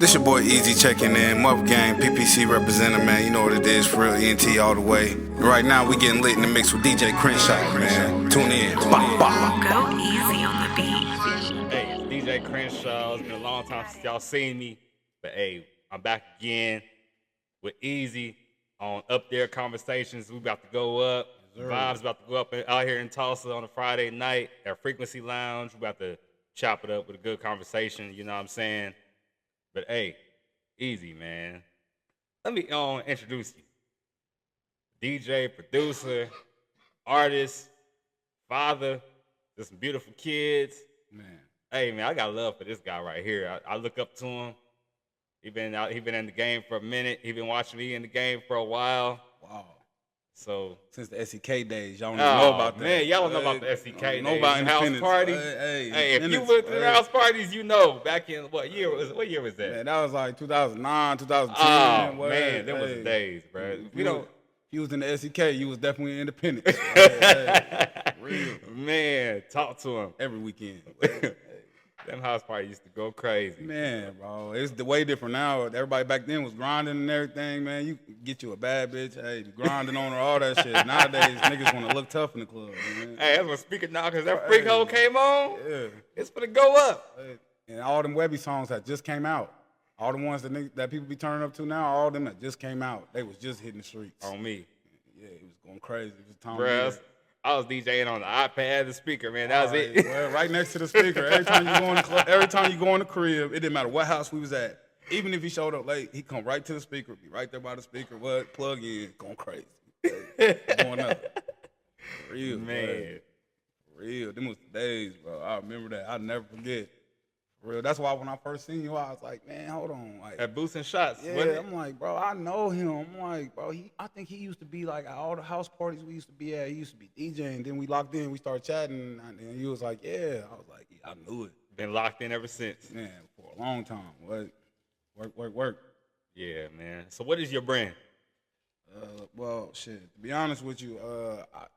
This your boy EEZY checking in, Muff Gang, PPC representative, man. You know what it is, for real, ENT all the way. And right now, we getting lit in the mix with DJ Crenshaw, man. Tune in. Go easy on the beat. Hey, it's DJ Crenshaw. It's been a long time since y'all seen me. But hey, I'm back again with EEZY on Up There Conversations. We about to go up. Vibes about to go up out here in Tulsa on a Friday night at Frequency Lounge. We about to chop it up with a good conversation, you know what I'm saying? But hey, EEZY, man. Let me introduce you. DJ, producer, artist, father, just some beautiful kids. Man. Hey, man, I got love for this guy right here. I look up to him. He been in the game for a minute. He been watching me in the game for a while. Wow. So Since the SEK days, y'all don't even know about that. Man, y'all don't know about the SEK days. Know about house Independence. parties. Hey, if you went to the house parties, you know. Back in what year was that? Man, that was like 2009, 2010. Oh man, them was the days, bro. You was in the SEK, you was definitely independent. Real. Man, talk to him Every weekend. Them house parties used to go crazy. Man, bro, it's the way different now. Everybody back then was grinding and everything, man. You get you a bad bitch, hey, grinding on her, all that shit. Nowadays, niggas want to look tough in the club, man. Hey, that's what speaking now, because that freak hole came on. Yeah. It's gonna go up. And all them Webby songs that just came out, all the ones that people be turning up to now, all them that just came out, they was just hitting the streets. On me. Yeah, it was going crazy. It was time. Bruh, I was DJing on the iPad, the speaker, man. That was it. Well, right next to the speaker. Every time you go in the club, every time you go in the crib, it didn't matter what house we was at. Even if he showed up late, he come right to the speaker, be right there by the speaker, plug in, going crazy. Going up. For real, Man. For real. Them was the days, bro. I remember that. I'll never forget. For real. That's why when I first seen you, I was like, man, hold on. Like, At Boots and Shots, yeah, wasn't it? I'm like, bro, I know him. I'm like, bro, I think he used to be like at all the house parties we used to be at. He used to be DJing. Then we locked in, we started chatting, and he was like, yeah. I was like, yeah, I knew it. Been locked in ever since. Man, for a long time. Work. Yeah, man. So what is your brand? Well, shit. To be honest with you,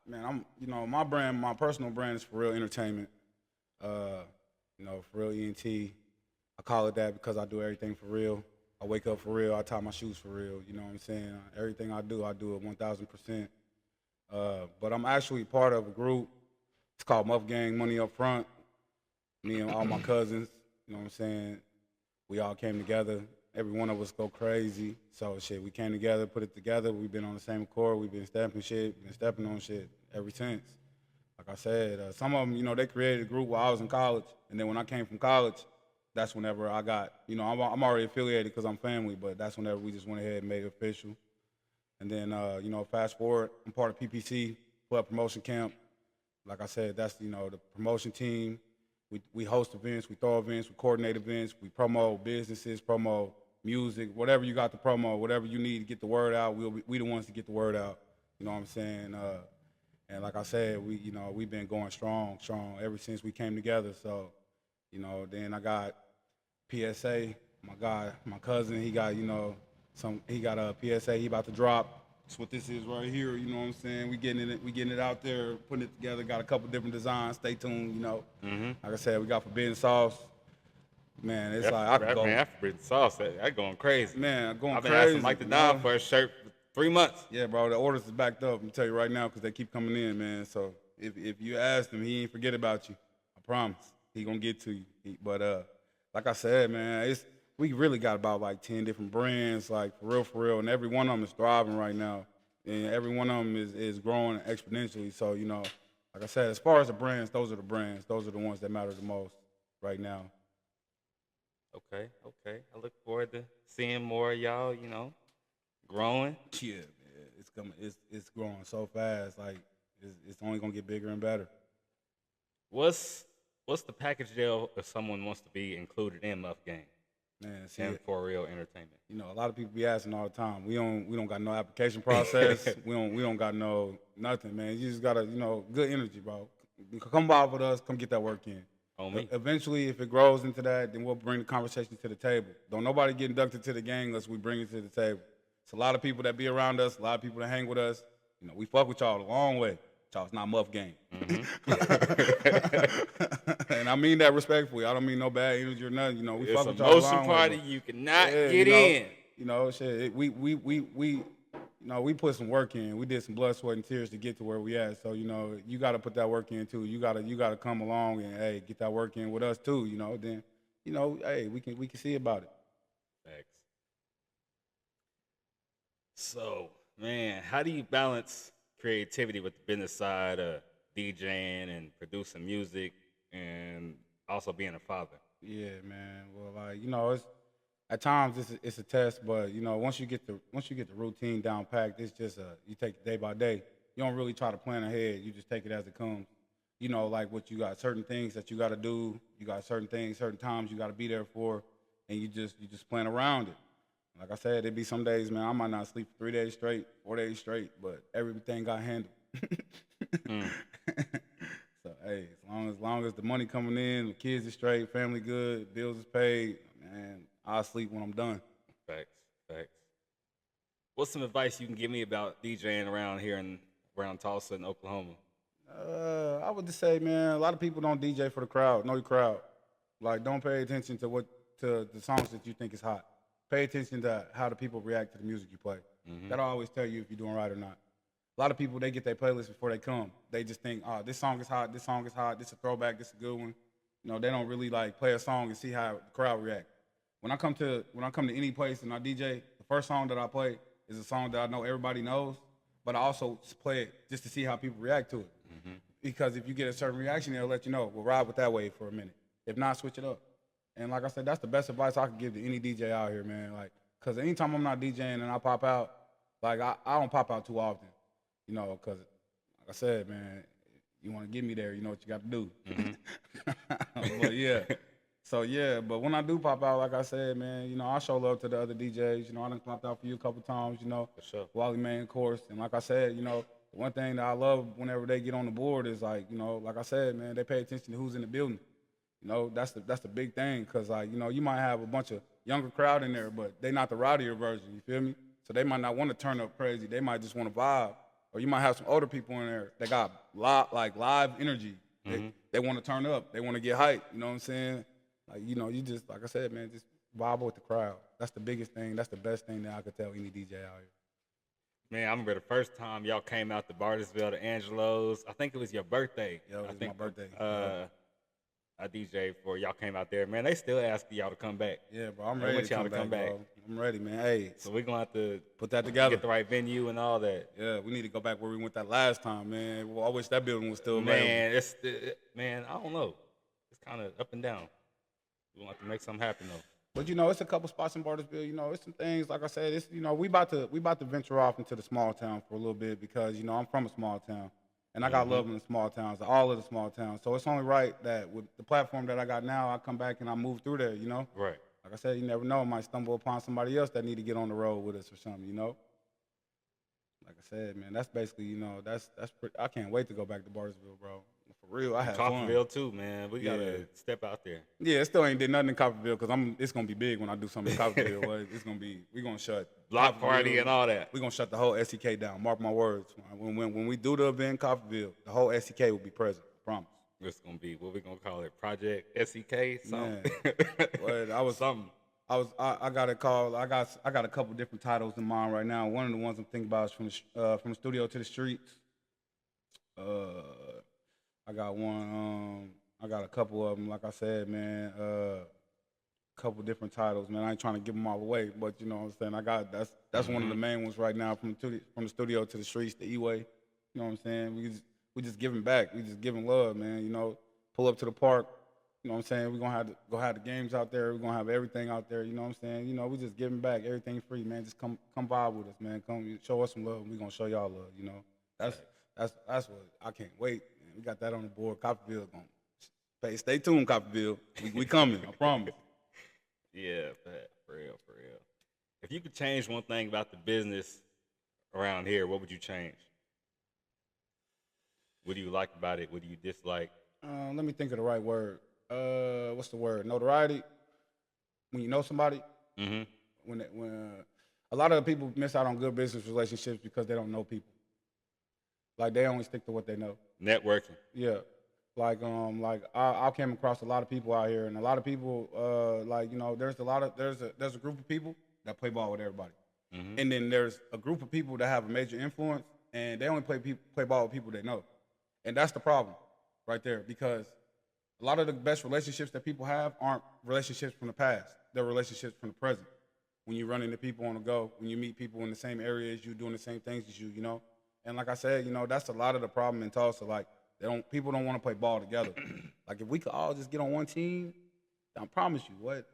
my brand, my personal brand is For Real Entertainment. For Real ENT. I call it that because I do everything for real. I wake up for real. I tie my shoes for real. You know what I'm saying? Everything I do it 1,000%. But I'm actually part of a group. It's called Muff Gang, Money Up Front. Me and all my cousins, you know what I'm saying? We all came together. Every one of us go crazy. So, shit, we came together, put it together. We've been on the same accord. We've been stepping on shit ever since. Like I said, some of them, they created a group while I was in college. And then when I came from college, that's whenever I got, I'm already affiliated because I'm family, but that's whenever we just went ahead and made it official. And then, fast forward, I'm part of PPC, Club Promotion Camp. Like I said, that's, the promotion team. We host events, we throw events, we coordinate events, we promote businesses, promote music, whatever you got to promote, whatever you need to get the word out, we the ones to get the word out. You know what I'm saying? And like I said, we've been going strong ever since we came together. So, then I got PSA, my cousin, he got, he got a PSA he about to drop. That's what this is right here, you know what I'm saying? We getting it out there, putting it together, got a couple different designs, stay tuned, Mm-hmm. Like I said, we got Forbidden Sauce. Man, it's like, I could go. Man, that Forbidden Sauce, that going crazy. Man, going I've been crazy. asking Mike the Don for a shirt for 3 months. Yeah, bro, the orders is backed up. I'm tell you right now, because they keep coming in, man. So if you ask him, he ain't forget about you. I promise. He gonna get to you. But like I said, man, we really got about like 10 different brands, like for real, and every one of them is thriving right now. And every one of them is growing exponentially. So, like I said, as far as the brands, those are the brands. Those are the ones that matter the most right now. Okay. I look forward to seeing more of y'all, growing. Yeah, man, it's coming. It's growing so fast. Like it's only gonna get bigger and better. What's the package deal if someone wants to be included in Muff Gang Man, see, and For Real Entertainment? a lot of people be asking all the time. We don't got no application process. we don't got no nothing, man. You just gotta, good energy, bro. Come by with us. Come get that work in. On me. Eventually, if it grows into that, then we'll bring the conversation to the table. Don't nobody get inducted to the gang unless we bring it to the table. It's a lot of people that be around us, a lot of people that hang with us. We fuck with y'all a long way. Y'all's not Muff Gang. Mm-hmm. And I mean that respectfully. I don't mean no bad energy or nothing. You know, we It's fuck a with y'all motion along party. with, You cannot yeah, get you know, in. You know, shit. You know, we put some work in. We did some blood, sweat, and tears to get to where we at. So, you know, you got to put that work in too. You gotta come along and hey, get that work in with us too. You know, then, you know, hey, we can see about it. Thanks. So, man, how do you balance creativity with the business side of DJing and producing music and also being a father? Yeah, man. Well, like, you know, it's at times it's a test, but you know, once you get the routine down packed, it's just you take it day by day. You don't really try to plan ahead. You just take it as it comes. You know, like what you got, certain things that you got to do. You got certain things, certain times you got to be there for, and you just plan around it. Like I said, it be some days, man, I might not sleep for 3 days straight, 4 days straight, but everything got handled. So hey, as long as the money coming in, the kids are straight, family good, bills is paid, man, I'll sleep when I'm done. Facts. What's some advice you can give me about DJing around here around Tulsa and Oklahoma? I would just say, man, a lot of people don't DJ for the crowd. Know your crowd. Like, don't pay attention to the songs that you think is hot. Pay attention to how the people react to the music you play. That'll always tell you if you're doing right or not. A lot of people, they get their playlist before they come. They just think, oh, this song is hot, this is a throwback, this is a good one. You know, they don't really like play a song and see how the crowd react. When I come to any place and I DJ, the first song that I play is a song that I know everybody knows, but I also play it just to see how people react to it. Because if you get a certain reaction, it'll let you know, we'll ride with that wave for a minute. If not, switch it up. And like I said, that's the best advice I could give to any DJ out here, man. Like, because anytime I'm not DJing and I pop out, like, I don't pop out too often, you know, because, like I said, man, you want to get me there, you know what you got to do. But, yeah. So, yeah, but when I do pop out, like I said, man, you know, I show love to the other DJs. You know, I done popped out for you a couple times, you know. For sure. Wally Main, of course. And like I said, you know, one thing that I love whenever they get on the board is, like, you know, like I said, man, they pay attention to who's in the building. You know, that's the big thing, because, like, you know, you might have a bunch of younger crowd in there, but they not the rowdier version, you feel me? So they might not want to turn up crazy. They might just want to vibe. Or you might have some older people in there that got live energy. They want to turn up. They want to get hyped, you know what I'm saying? Like, you know, you just, like I said, man, just vibe with the crowd. That's the biggest thing. That's the best thing that I could tell any DJ out here. Man, I remember the first time y'all came out to Bartersville to Angelo's. I think it was your birthday. Yeah, it was my birthday. I DJ for y'all came out there. Man, they still asking y'all to come back. Yeah, bro, I'm ready to come back. Bro. I'm ready, man. Hey, so we're going to have to put that together. Get the right venue and all that. Yeah, we need to go back where we went that last time, man. Well, I wish that building was still available. Man, I don't know. It's kind of up and down. We're going to have to make something happen, though. But, you know, it's a couple spots in Bartersville. You know, it's some things, like I said, it's, you know, we about to venture off into the small town for a little bit because, you know, I'm from a small town. And I got love in the small towns, all of the small towns. So it's only right that with the platform that I got now, I come back and I move through there, you know? Right. Like I said, you never know. I might stumble upon somebody else that need to get on the road with us or something, you know? Like I said, man, that's basically, you know, that's pretty, I can't wait to go back to Bartersville, bro. For real, I had fun. Coffeyville too, man. We gotta step out there. Yeah, it still ain't did nothing in Coffeyville because it's gonna be big when I do something in Coffeyville. We're gonna shut block party and all that. We're gonna shut the whole SEK down. Mark my words. When we do the event in Coffeyville, the whole SEK will be present. I promise. It's gonna be what we gonna call it, Project SEK. Something. I got a call. I got a couple different titles in mind right now. One of the ones I'm thinking about is from the studio to the streets. I got one. I got a couple of them. Like I said, man, couple different titles, man. I ain't trying to give them all away, but you know what I'm saying. I got that's one of the main ones right now from the studio to the streets, the E-Way. You know what I'm saying. We just giving back. We just giving love, man. You know, pull up to the park. You know what I'm saying. We're gonna have the games out there. We're gonna have everything out there. You know what I'm saying. You know, we just giving back. Everything free, man. Just come vibe with us, man. Come show us some love. We gonna show y'all love. You know, that's what I can't wait. Man. We got that on the board. Coffeyville gonna stay tuned. Coffeyville, we coming. I promise. Yeah, for real. If you could change one thing about the business around here, what would you change? What do you like about it? What do you dislike? Let me think of the right word. What's the word? Notoriety. When you know somebody. Mm-hmm. When a lot of people miss out on good business relationships because they don't know people. Like they only stick to what they know. Networking. Yeah. Like I came across a lot of people out here, and a lot of people, there's a group of people that play ball with everybody, and then there's a group of people that have a major influence, and they only play ball with people they know, and that's the problem, right there, because a lot of the best relationships that people have aren't relationships from the past; they're relationships from the present. When you run into people on the go, when you meet people in the same area as you, doing the same things as you know. And like I said, that's a lot of the problem in Tulsa. Like people don't want to play ball together. Like if we could all just get on one team, I promise you, what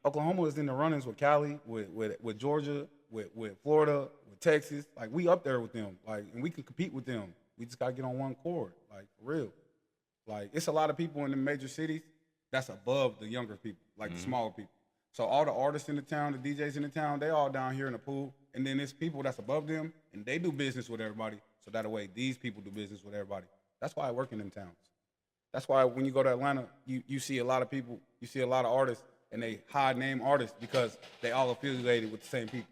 Oklahoma is in the runnings with Cali, with Georgia, with Florida, with Texas. Like we up there with them. Like and we can compete with them. We just gotta get on one chord. Like for real. Like it's a lot of people in the major cities that's above the younger people, like the smaller people. So all the artists in the town, the DJs in the town, they all down here in the pool. And then there's people that's above them, and they do business with everybody. So that way, these people do business with everybody. That's why I work in them towns. That's why when you go to Atlanta, you see a lot of people, you see a lot of artists, and they high name artists because they all affiliated with the same people.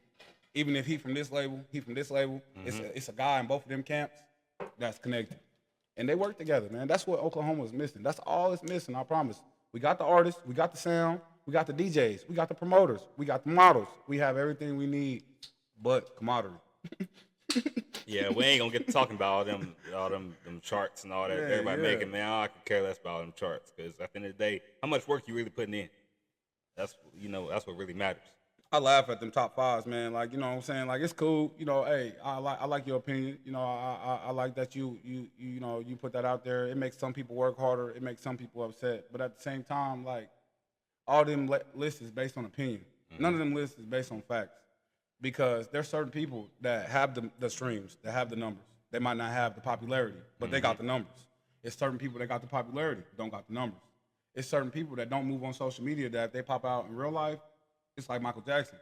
Even if he from this label, it's a guy in both of them camps that's connected. And they work together, man. That's what Oklahoma is missing. That's all it's missing, I promise. We got the artists, we got the sound, we got the DJs, we got the promoters, we got the models. We have everything we need but commodity. Yeah, we ain't gonna get to talking about all them charts and all that everybody making, man. I could care less about them charts because at the end of the day, how much work you really putting in? That's what really matters. I laugh at them top fives, man. Like, you know what I'm saying? Like, it's cool. Hey, I like your opinion. I like that you put that out there. It makes some people work harder. It makes some people upset. But at the same time, like, all them lists is based on opinion. None of them lists is based on facts. Because there's certain people that have the streams, that have the numbers. They might not have the popularity, but they got the numbers. It's certain people that got the popularity, don't got the numbers. It's certain people that don't move on social media that if they pop out in real life, it's like Michael Jackson.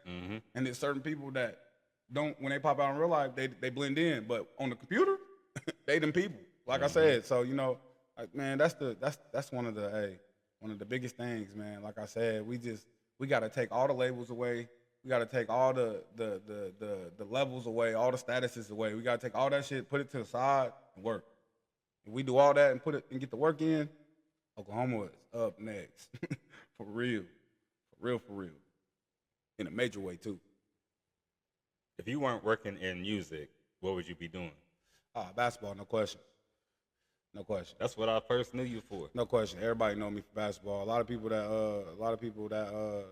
And there's certain people that don't, when they pop out in real life, they blend in. But on the computer, they them people. Like I said, so like, man, that's one of the biggest things, man. Like I said, we gotta take all the labels away. We gotta take all the levels away, all the statuses away. We gotta take all that shit, put it to the side, and work. If we do all that and get the work in, Oklahoma is up next. For real. For real. In a major way too. If you weren't working in music, what would you be doing? Basketball, no question. No question. That's what I first knew you for. No question. Everybody know me for basketball. A lot of people that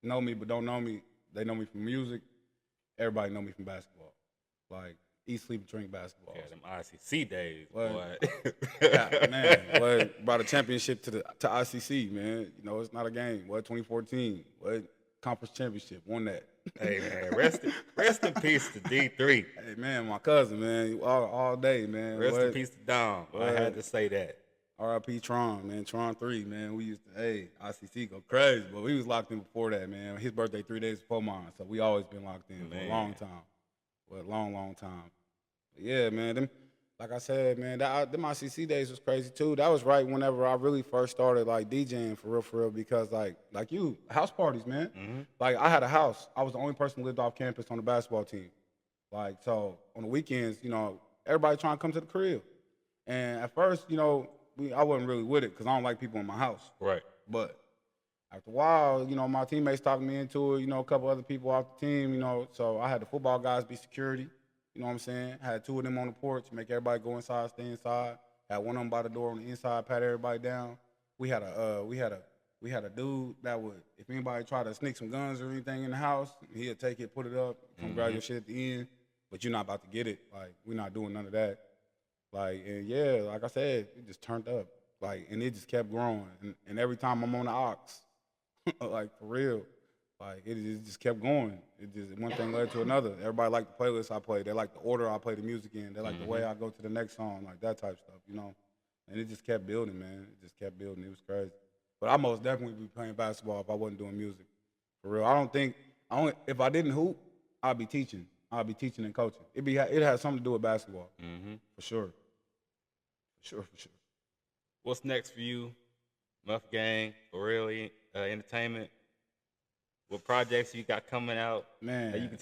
know me but don't know me, they know me from music. Everybody know me from basketball. Like, eat, sleep, drink basketball. Yeah, them ICC days, boy. Yeah, man. Boy, brought a championship to ICC, man. It's not a game. 2014. Conference championship. Won that. Hey, man. Rest in peace to D3. Hey, man, my cousin, man. All day, man. Rest in peace to Dom. I had to say that. R.I.P. Tron, man. Tron 3, man. We used to, ICC go crazy, but we was locked in before that, man. His birthday 3 days before mine, so we always been locked in for a long time. For a long, long time. But yeah, man. Like I said, man, them ICC days was crazy too. That was right whenever I really first started like DJing for real, because like you, house parties, man. Like I had a house. I was the only person who lived off campus on the basketball team. Like, so on the weekends, everybody trying to come to the crib. And at first, I wasn't really with it because I don't like people in my house. Right. But after a while, my teammates talked me into it, a couple other people off the team, so I had the football guys be security. You know what I'm saying? I had 2 of them on the porch, make everybody go inside, stay inside. Had one of them by the door on the inside, pat everybody down. We had a dude that would, if anybody tried to sneak some guns or anything in the house, he'd take it, put it up, come grab your shit at the end. But you're not about to get it. Like, we're not doing none of that. Like, and yeah, like I said, it just turned up. Like, and it just kept growing. And every time I'm on the aux, like, for real, like, it just kept going. It just, one thing led to another. Everybody liked the playlist I played. They liked the order I play the music in. They liked the way I go to the next song, like that type of stuff, And it just kept building, man. It just kept building. It was crazy. But I most definitely be playing basketball if I wasn't doing music. For real. If I didn't hoop, I'd be teaching. I'd be teaching and coaching. It has something to do with basketball. For sure. For sure. What's next for you? Muff Gang, Aurelia, Entertainment. What projects you got coming out? Man. That you can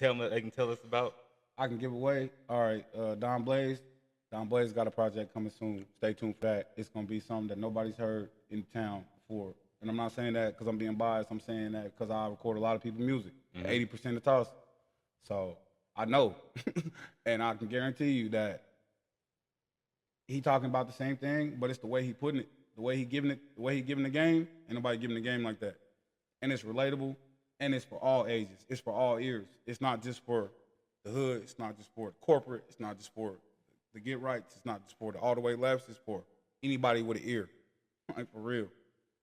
tell us about? I can give away. All right, Don Blaze. Don Blaze got a project coming soon. Stay tuned for that. It's gonna be something that nobody's heard in town before. And I'm not saying that because I'm being biased. I'm saying that because I record a lot of people's music. 80% of toss. So I know, and I can guarantee you that he talking about the same thing, but it's the way he putting it, the way he giving it, the way he giving the game. Ain't nobody giving the game like that. And it's relatable, and it's for all ages. It's for all ears. It's not just for the hood. It's not just for the corporate. It's not just for the get rights. It's not just for the all the way lefts. It's for anybody with an ear, like for real.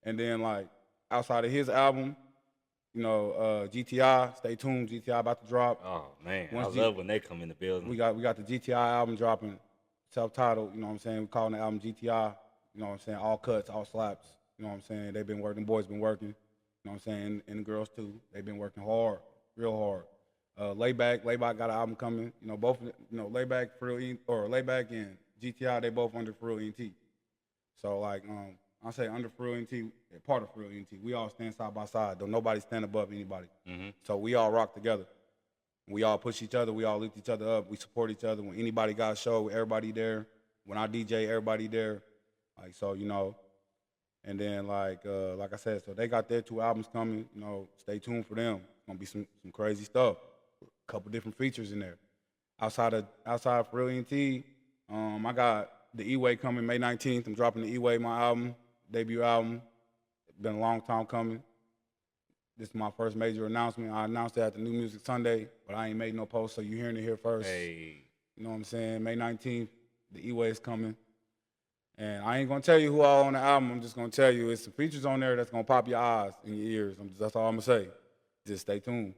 And then like outside of his album, you know, GTI. Stay tuned. GTI about to drop. Oh man, I love when they come in the building. We got the GTI album dropping, self-titled. You know what I'm saying? We calling the album GTI. You know what I'm saying? All cuts, all slaps. You know what I'm saying? They've been working. Boys been working. You know what I'm saying? And the girls too. They've been working hard, real hard. Layback got an album coming. You know, both. You know, Layback Layback and GTI. They both under For Real ENT. So like, I say under For Real ENT, part of For Real ENT. We all stand side by side. Don't nobody stand above anybody. So we all rock together. We all push each other. We all lift each other up. We support each other. When anybody got a show, everybody there. When I DJ, everybody there. Like, so, you know. And then, like I said, so they got their 2 albums coming. You know, stay tuned for them. It's going to be some crazy stuff. A couple different features in there. Outside of For Real ENT, I got the EEZY coming May 19th. I'm dropping the EEZY, my album, debut album. It's been a long time coming. This is my first major announcement. I announced it at the New Music Sunday, but I ain't made no post, so you're hearing it here first. Hey. You know what I'm saying? May 19th, the EEZY is coming. And I ain't going to tell you who all on the album. I'm just going to tell you it's some features on there that's going to pop your eyes and your ears. That's all I'm going to say. Just stay tuned.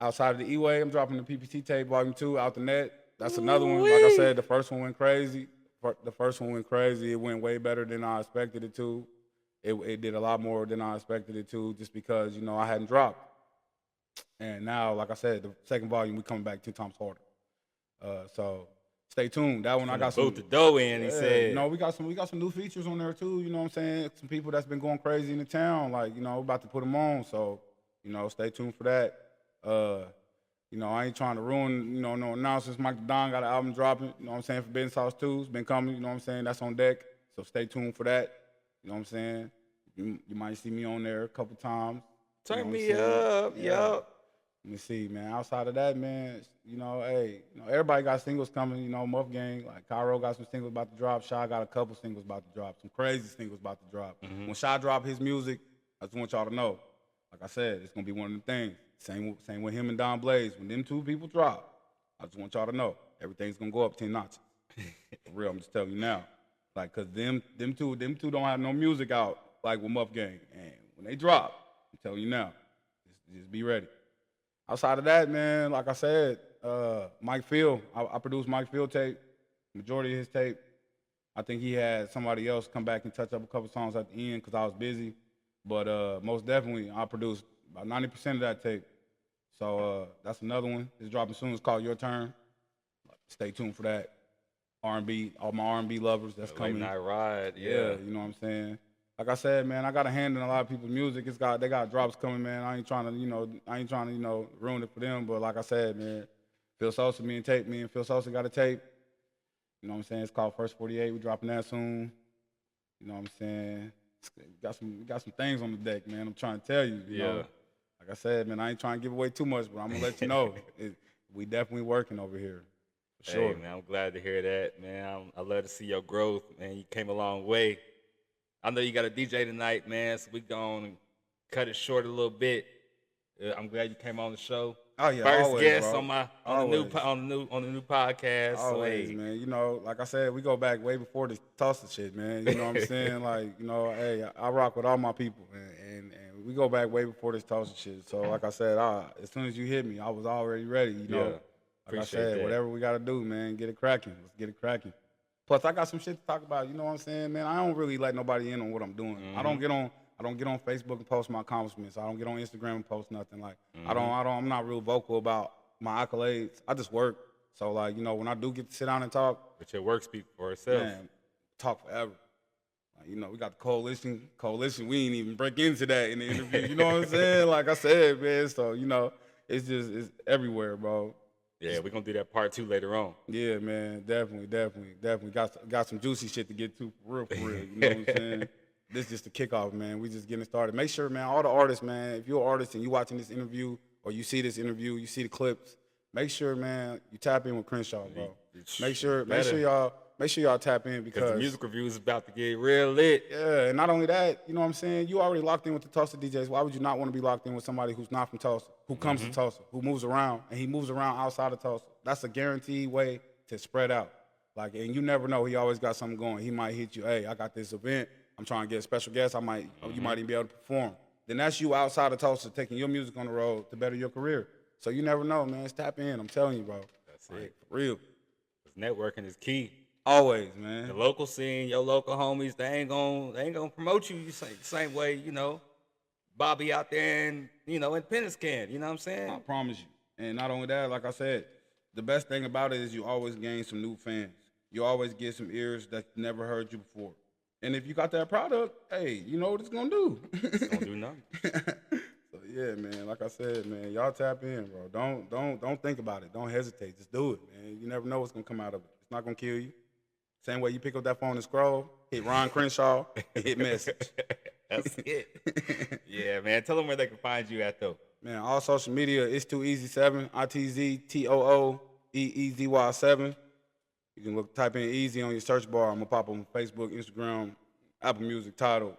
Outside of the EEZY, I'm dropping the PPT tape, Volume 2, out the net. That's another one. Like I said, the first one went crazy. It went way better than I expected it to. It did a lot more than I expected it to, just because, you know, I hadn't dropped. And now, like I said, the second volume, we coming back 2 times harder. So stay tuned. That one I got some. Boot the dough in. He said. You know, we got some new features on there too. You know what I'm saying? Some people that's been going crazy in the town. Like, you know, we're about to put them on. So, you know, stay tuned for that. You know, I ain't trying to ruin, you know, no announcements. Mike Don got an album dropping. You know what I'm saying? Forbidden Sauce 2 's been coming. You know what I'm saying? That's on deck. So stay tuned for that. You know what I'm saying? You might see me on there a couple times. Turn me up, yup. Let me see, man. Outside of that, man, you know, hey, you know, everybody got singles coming. You know, Muff Gang, like Cairo got some singles about to drop. Shy got a couple singles about to drop. Some crazy singles about to drop. When Shy drop his music, I just want y'all to know. Like I said, it's gonna be one of the things. Same with him and Don Blaze. When them 2 people drop, I just want y'all to know everything's gonna go up 10 notches. For real, I'm just telling you now. Like, cause them two don't have no music out like with Muff Gang. And when they drop, I'm telling you now, just be ready. Outside of that, man, like I said, Mike Field, I produced Mike Field tape, majority of his tape. I think he had somebody else come back and touch up a couple songs at the end because I was busy. But most definitely, I produced about 90% of that tape. So that's another one. It's dropping soon. It's called Your Turn. Stay tuned for that. R&B, all my R&B lovers, that's coming. Late Night Ride, Yeah, you know what I'm saying? Like I said, man, I got a hand in a lot of people's music. They got drops coming, man. I ain't trying to, ruin it for them. But like I said, man, Phil Sosa, me and Phil Sosa got a tape. You know what I'm saying? It's called First 48. We dropping that soon. You know what I'm saying? We got some things on the deck, man. I'm trying to tell you. You know? Like I said, man, I ain't trying to give away too much, but I'm gonna let you know. We definitely working over here. For sure. Hey, man, I'm glad to hear that, man. I love to see your growth, man. You came a long way. I know you got a DJ tonight, man, so we gonna cut it short a little bit. I'm glad you came on the show. Oh yeah, first always, guest bro. on the new podcast. Always, so, hey. man. You know, like I said, we go back way before this Tulsa shit, man. You know what I'm saying? Like, you know, hey, I rock with all my people, and we go back way before this Tulsa shit. So, like I said, as soon as you hit me, I was already ready. You know, like I said, that. Whatever we got to do, man, get it cracking. Let's get it cracking. Plus, I got some shit to talk about. You know what I'm saying, man? I don't really let nobody in on what I'm doing. I don't get on Facebook and post my accomplishments. I don't get on Instagram and post nothing. Like, I'm not real vocal about my accolades. I just work. So, like, you know, when I do get to sit down and talk. But your work speaks for itself. Man, talk forever. Like, you know, we got the coalition. We ain't even break into that in the interview. You know what I'm saying? Like I said, man. So, you know, it's everywhere, bro. Yeah, we're gonna do that part 2 later on. Yeah, man, definitely. Got some juicy shit to get to for real. You know what I'm saying? This is just the kickoff, man. We just getting started. Make sure, man, all the artists, man, if you're an artist and you watching this interview or you see this interview, you see the clips, make sure, man, you tap in with Crenshaw, bro. Make sure y'all tap in because the music review is about to get real lit. Yeah, and not only that, you know what I'm saying? You already locked in with the Tulsa DJs. Why would you not want to be locked in with somebody who's not from Tulsa, who comes to Tulsa, who moves around, and he moves around outside of Tulsa? That's a guaranteed way to spread out. Like, and you never know. He always got something going. He might hit you, hey, I got this event. I'm trying to get a special guest. You might even be able to perform. Then that's you outside of Tulsa taking your music on the road to better your career. So you never know, man. Tap in. I'm telling you, bro. That's it. For real. Networking is key. Always, man. The local scene, your local homies, they ain't gonna promote you the same way, you know, Bobby out there in Independence can. You know what I'm saying? I promise you. And not only that, like I said, the best thing about it is you always gain some new fans. You always get some ears that never heard you before. And if you got that product, hey, you know what it's gonna do. It's gonna do nothing. So yeah, man. Like I said, man, y'all tap in, bro. Don't think about it. Don't hesitate. Just do it, man. You never know what's gonna come out of it. It's not gonna kill you. Same way you pick up that phone and scroll, hit Ron Crenshaw, and hit message. That's it. Yeah, man. Tell them where they can find you at though. Man, all social media, it's too easy 7, ITZTOOEEZY7. You can type in Easy on your search bar. I'm gonna pop on Facebook, Instagram, Apple Music, Tidal,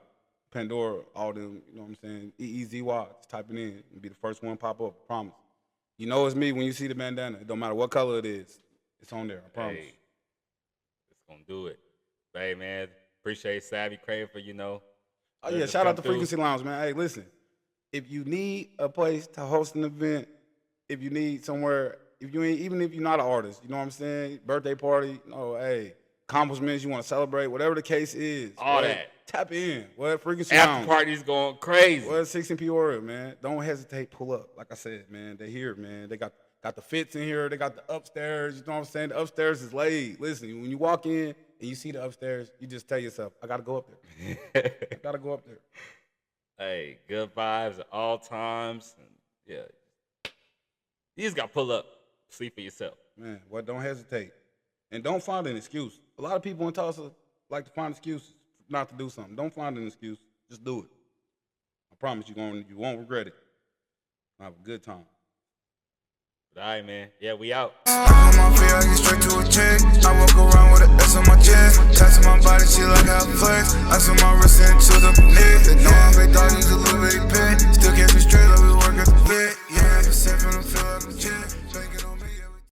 Pandora, all them. You know what I'm saying? EEZY. Just type it in and be the first one pop up. I promise. You know it's me when you see the bandana. It don't matter what color it is. It's on there. I promise. Hey, it's gonna do it. Hey, man. Appreciate Savvy Crave for Oh yeah, shout out to Frequency Lounge, man. Hey, listen. If you need a place to host an event, if you need somewhere, even if you're not an artist, you know what I'm saying? Birthday party, hey, accomplishments you want to celebrate, whatever the case is. All that. Tap in. What Frequency After Lounge. party's going crazy. Well, 16 Peoria, man. Don't hesitate. Pull up. Like I said, man, they here, man. They got the fits in here. They got the upstairs. You know what I'm saying? The upstairs is laid. Listen, when you walk in and you see the upstairs, you just tell yourself, I got to go up there. I got to go up there. Hey, good vibes at all times. And yeah. You just got to pull up. See for yourself. Man, don't hesitate. And don't find an excuse. A lot of people in Tulsa like to find excuses not to do something. Don't find an excuse. Just do it. I promise you won't regret it. Have a good time. All right, man. Yeah, we out. I come off here, I get straight to a check. I walk around with an S on my chest. Touching my body, she like how I flex. I swim my wrist into the